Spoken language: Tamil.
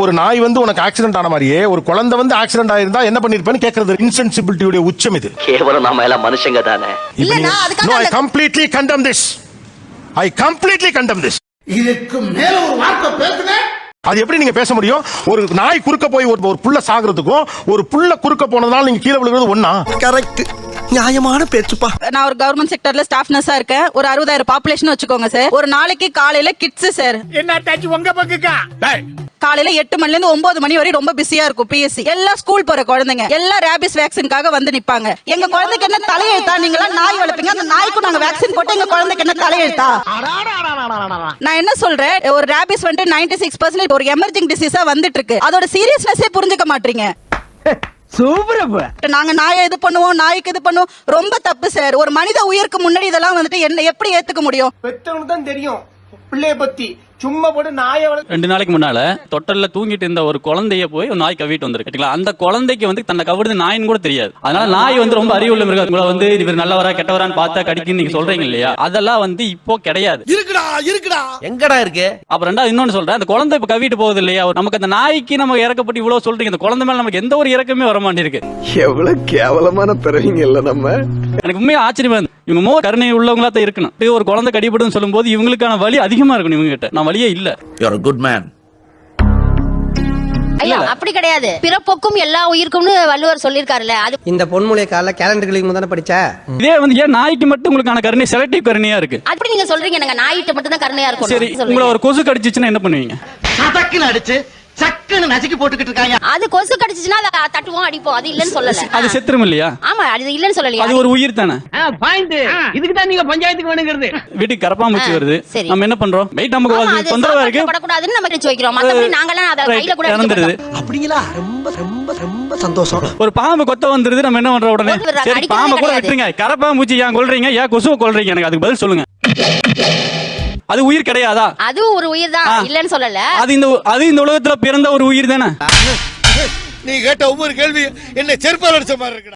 ஒரு நாய் வந்து உனக்கு ஆக்சிடென்ட் ஆன மாதிரியே ஒரு குழந்தை வந்து ஆக்சிடென்ட் ஆயிருந்தா என்ன பண்ணிருப்பேன்னு கேக்குறது இன்சென்சிபிலிட்டியோட உச்சம் இது. கேவலம் நாம எல்லாம் மனுஷங்க தானே. No, I completely condemn this. I completely condemn this. இதுக்கு மேல ஒரு வார்த்தை பேசுங்க. அது எப்படி நீங்க பேச முடியும்? ஒரு நாய் குறுக்க போய் ஒரு புள்ள சாகுறதுக்கும் ஒரு புள்ள குறுக்க போனதுனால நீங்க கீழே விழுகிறது ஒண்ணா? கரெக்ட், நியாயமான பேச்சுப்பா. நான் ஒரு கவர்மெண்ட் செக்டர்ல ஸ்டாஃப் நர்ஸா இருக்கேன். ஒரு 60,000 பாப்புலேஷன் வச்சுக்கோங்க சார். ஒரு நாளைக்கு காலையில கிட்ஸ் சார் என்ன தாச்சி உங்க பக்கக்கா காலையில 8 மணில இருந்து 9 மணி வரை ரொம்ப பிஸியா இருக்கும். பிஎஸ்சி எல்லா ஸ்கூல் போற குழந்தைங்க எல்லாம் ரேபிஸ் வேக்சினுக்காக வந்து நிப்பாங்க. எங்க குழந்தைக்கு என்ன தலையெழுத்தா? நீங்களா நாய் வளர்ப்பீங்க, அந்த நாய்க்கும் நாங்க வேக்சின் போட்டு எங்க குழந்தைக்கு என்ன தலையெழுத்தா? நான் என்ன சொல்றேன், ஒரு ரேபிஸ் வந்து 96% ஒரு எமர்ஜிங் டிசீஸா வந்துட்டு இருக்கு. அதோட சீரியஸ்னஸே புரிஞ்சுக்க மாட்டீங்க. நாங்க நாயை இது பண்ணுவோம், நாய்க்கு இது பண்ணுவோம், ரொம்ப தப்பு சார். ஒரு மனித உயிருக்கு முன்னாடி இதெல்லாம் வந்துட்டு என்ன எப்படி ஏத்துக்க முடியும்? பெத்தவனுக்கு தான் தெரியும் பிள்ளைய பத்தி. சும்மா போட்டு நாயை 2 நாளைக்கு முன்னால தொட்டல்ல தூங்கிட்டு இருந்த ஒரு குழந்தைய போய் ஒரு நாய் கவிட்டு வந்திருக்கு. அந்த குழந்தைக்கு வந்து தன்னை கவிடுது நாயின்னு கூட தெரியாது. அதனால நாய் வந்து ரொம்ப அறிவுள்ள மிருகம். உங்களை வந்து இவர் நல்லவரா கெட்டவரான்னு பார்த்தா கடிக்குன்னு நீங்க சொல்றீங்க இல்லையா? அதெல்லாம் வந்து இப்போ கிடையாது. இருக்குடா எங்கடா இருக்கு? அப்புறம் ரெண்டாவது இன்னொன்னு சொல்றேன், அந்த குழந்தை இப்ப கவிட்டு போகுது இல்லையா? நமக்கு அந்த நாய்க்கு நம்ம இறக்கப்பட்டு இவ்வளவு சொல்றீங்க, அந்த குழந்தை மேல நமக்கு எந்த ஒரு இறக்கமே வர மாட்டேருக்கு. எவ்வளவு கேவலமான பிறவிங்க இல்ல நம்ம. எனக்கு உண்மையா ஆச்சரியமா இருந்து இவங்க மோ கருணை உள்ளவங்களா தான் இருக்கணும். ஒரு குழந்தை கடிபடும் சொல்லும் போது இவங்களுக்கான வலி அதிகமா இருக்கணும். இவங்க கிட்ட நான் வலியே இல்ல. You are a good man. ஐயா அப்படி கிடையாது. பிறப்புக்கும் எல்லா உயிருக்கும்னு வள்ளுவர் சொல்லிருக்காருல்ல. அது இந்த பொன்முளைய கால கேலண்டர் கிளிக் முந்தான படிச்சா. இதே வந்து ஏன் நாய்க்கு மட்டும் உங்களுக்கான கருணை செலக்டிவ் கருணையா இருக்கு? அப்படி நீங்க சொல்றீங்க, நாங்க நாயிட்ட மட்டும் தான் கருணையா இருக்கும். சரி, உங்களை ஒரு கொசு கடிச்சிச்சுன்னா என்ன பண்ணுவீங்க? சதக்குன்னு அடிச்சு சக்குன்னு நசுக்கி போட்டுக்கிட்டு இருக்காங்க. அது கொசு கடிச்சிச்சுன்னா அதை தட்டுவோம், அடிப்போம். அது இல்லன்னு சொல்லல. அது செத்துரும் இல்லையா? ஆமா, அது இல்லன்னு சொல்லலையா? அது ஒரு உயிர் தானே. பாயிண்ட். இதுக்கு தான் நீங்க பஞ்சாயத்துக்கு வேணுங்கிறது. வீட்டுக்கு கரப்பாம்பூச்சி வருது, நம்ம என்ன பண்றோம்? வெயிட் நமக்கு தொந்தரவா இருக்கு, படக்கூடாதுன்னு நம்ம வச்சு வைக்கிறோம். மத்தபடி நாங்கலாம் அதை கையில கூட இறந்துருது. அப்படிங்களா? ரொம்ப ரொம்ப ரொம்ப சந்தோஷம். ஒரு பாம்பு கொத்த வந்துருது, நம்ம என்ன பண்றோம் உடனே? சரி பாம்பை கூட விட்டுருங்க, கரப்பாம்பூச்சி ஏன் கொல்றீங்க, ஏன் கொசுவை கொல்றீங்க? எனக்கு அதுக்கு பதில் சொல்லுங்க. அது உயிர் கிடையாதா? அது ஒரு உயிர் தான், இல்லன்னு சொல்லல. அது இந்த உலகத்துல பிறந்த ஒரு உயிர் தானே. நீ கேட்ட ஒவ்வொரு கேள்வி என்ன செருப்பால் அடிச்ச மாதிரி இருக்கு.